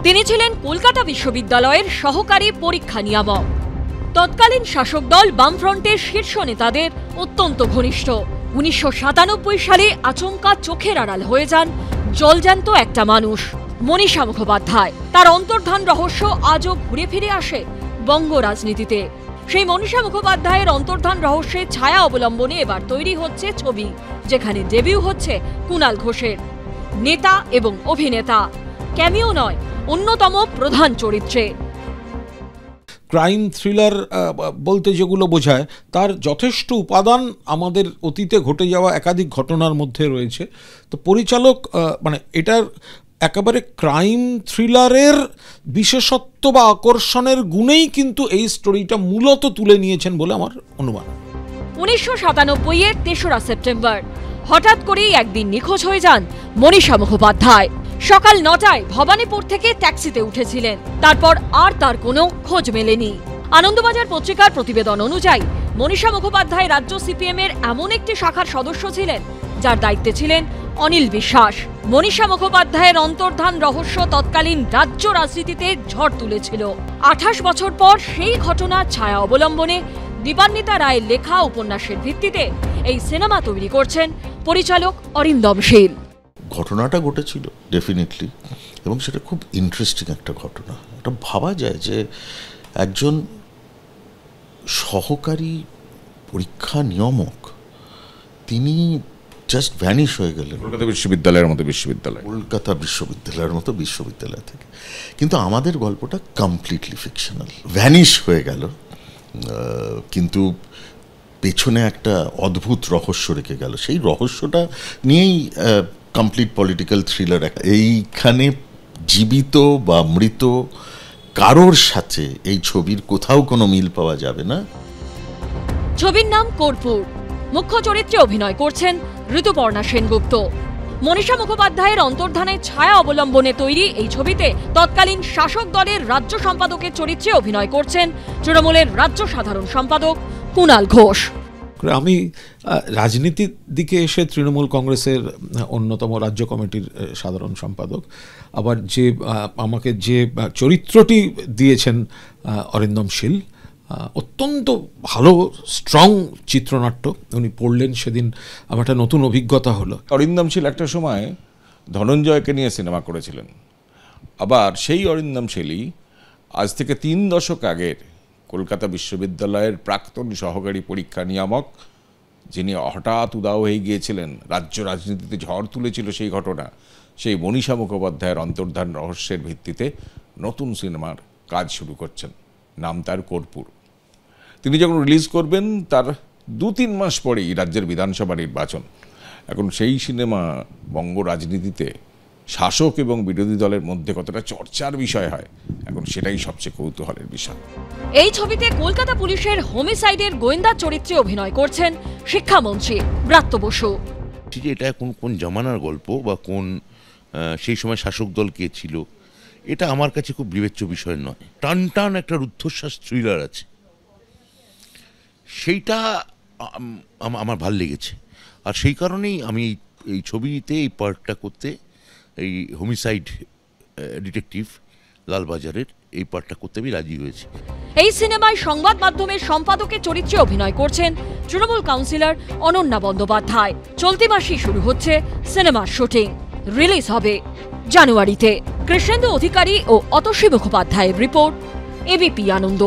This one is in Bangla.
তিনি ছিলেন কলকাতা বিশ্ববিদ্যালয়ের সহকারী পরীক্ষা নিয়ামক। তৎকালীন শাসক দল বামফ্রন্টের শীর্ষ নেতাদের অত্যন্ত ঘনিষ্ঠ। 1997 সালে আচমকা চোখের আড়াল হয়ে যান জলজ্যান্ত একটা মানুষ, মনীষা মুখোপাধ্যায়। তার অন্তর্ধান রহস্য আজও ঘুরে ফিরে আসে বঙ্গ রাজনীতিতে। সেই মনীষা মুখোপাধ্যায়ের অন্তর্ধান রহস্যের ছায়া অবলম্বনে এবার তৈরি হচ্ছে ছবি, যেখানে ডেবিউ হচ্ছে কুণাল ঘোষের। নেতা এবং অভিনেতা, ক্যামিও নয়, অন্যতম প্রধান চরিত্রে। ক্রাইম থ্রিলার বলতে যেগুলো বোঝায় তার যথেষ্ট উপাদান আমাদের অতীতে ঘটে যাওয়া একাধিক ঘটনার মধ্যে রয়েছে। তো পরিচালক মানে এটার একেবারে ক্রাইম থ্রিলারের বিশেষত্ব বা আকর্ষণের গুণেই কিন্তু এই স্টোরিটা মূলত তুলে নিয়েছেন বলে আমার অনুমান। 1997-এর 3রা সেপ্টেম্বর হঠাৎ করেই একদিন নিখোঁজ হয়ে যান মনীষা মুখোপাধ্যায়। সকাল 9টায় ভবানীপুর থেকে ট্যাক্সিতে উঠেছিলেন, তারপর আর তার কোনো খোঁজ মেলেনি। আনন্দবাজার পত্রিকার প্রতিবেদন অনুযায়ী মনীষা মুখোপাধ্যায় রাজ্য সিপিএম-এর এমন একটি শাখার সদস্য ছিলেন যার দায়িত্বে ছিলেন অনিল বিশ্বাস। মনীষা মুখোপাধ্যায়ের অন্তর্ধান রহস্য তৎকালীন রাজ্য রাজনীতিতে ঝড় তুলেছিল। 28 বছর পর সেই ঘটনার ছায়া অবলম্বনে দীপান্বিতা রায়ের লেখা উপন্যাসের ভিত্তিতে এই সিনেমা তৈরি করছেন পরিচালক অরিন্দম শীল। ঘটনাটা ঘটেছিল ডেফিনেটলি, এবং সেটা খুব ইন্টারেস্টিং একটা ঘটনা। এটা ভাবা যায় যে একজন সহকারী পরীক্ষা নিয়ামক তিনি জাস্ট ভ্যানিশ হয়ে গেলেন কলকাতা বিশ্ববিদ্যালয়ের মতো বিশ্ববিদ্যালয় থেকে। কিন্তু আমাদের গল্পটা কমপ্লিটলি ফিকশনাল, ভ্যানিশ হয়ে গেল, কিন্তু পেছনে একটা অদ্ভুত রহস্য রেখে গেল। সেই রহস্যটা নিয়েই কমপ্লিট পলিটিক্যাল থ্রিলার। এইখানে জীবিত বা মৃত কারোর সাথে এই ছবির কোথাও কোনো মিল পাওয়া যাবে না। ছবির নাম কর্পূর। মুখ্য চরিত্রে অভিনয় করছেন ঋতুপর্ণা সেনগুপ্ত। মনীষা মুখোপাধ্যায়ের অন্তর্ধানের ছায়া অবলম্বনে তৈরি এই ছবিতে তৎকালীন শাসক দলের রাজ্য সম্পাদকের চরিত্রে অভিনয় করছেন তৃণমূলের রাজ্য সাধারণ সম্পাদক কুণাল ঘোষ। আমি রাজনীতির দিকে এসে তৃণমূল কংগ্রেসের অন্যতম রাজ্য কমিটির সাধারণ সম্পাদক, আবার যে আমাকে যে চরিত্রটি দিয়েছেন অরিন্দম শীল, অত্যন্ত ভালো স্ট্রং চিত্রনাট্য উনি পড়লেন সেদিন। আমার একটা নতুন অভিজ্ঞতা হলো। অরিন্দম শীল একটা সময় ধনঞ্জয়কে নিয়ে সিনেমা করেছিলেন। আবার সেই অরিন্দম শীলই আজ থেকে 3 দশক আগের কলকাতা বিশ্ববিদ্যালয়ের প্রাক্তন সহকারী পরীক্ষা নিয়ামক, যিনি হঠাৎ উদাও হয়ে গিয়েছিলেন, রাজ্য রাজনীতিতে ঝড় তুলেছিল সেই ঘটনা, সেই মনীষা মুখোপাধ্যায়ের অন্তর্ধান রহস্যের ভিত্তিতে নতুন সিনেমার কাজ শুরু করছেন। নাম তার কর্পূর। তিনি যখন রিলিজ করবেন তার 2-3 মাস পরেই রাজ্যের বিধানসভা নির্বাচন। এখন সেই সিনেমা বঙ্গ রাজনীতিতে শাসক এবং বিরোধী দলের মধ্যে কতটা চর্চার বিষয় হয়, এখন সেটাই সবচেয়ে কৌতূহলের বিষয়। এই ছবিতে কলকাতা পুলিশের হোমিসাইডের গোয়েন্দা চরিত্রে অভিনয় করছেন শিক্ষামন্ত্রী ব্রাত্য বসু। এটা কোন জমানার গল্প বা কোন সেই সময় শাসক দল কে ছিল, এটা আমার কাছে খুব বিবেচ্য বিষয় নয়। টান একটা রুদ্ধশ্বাস থ্রিলার আছে, সেইটা আমার ভাল লেগেছে। আর সেই কারণেই আমি এই ছবিতে এই পার্টটা করতে, এই হোমিসাইড ডিটেকটিভ লালবাজারের এই পার্টটা করতে আমি রাজি হয়েছি। এই সিনেমায় সংবাদ মাধ্যমের সম্পাদকের চরিত্রে অভিনয় করছেন তৃণমূল কাউন্সিলর অনন্যা বন্দ্যোপাধ্যায়। চলতি মাসেই শুরু হচ্ছে সিনেমার শুটিং। রিলিজ হবে জানুয়ারিতে। কৃষ্ণেন্দু অধিকারী ও অতসী মুখোপাধ্যায়ের রিপোর্ট, এবিপি আনন্দ।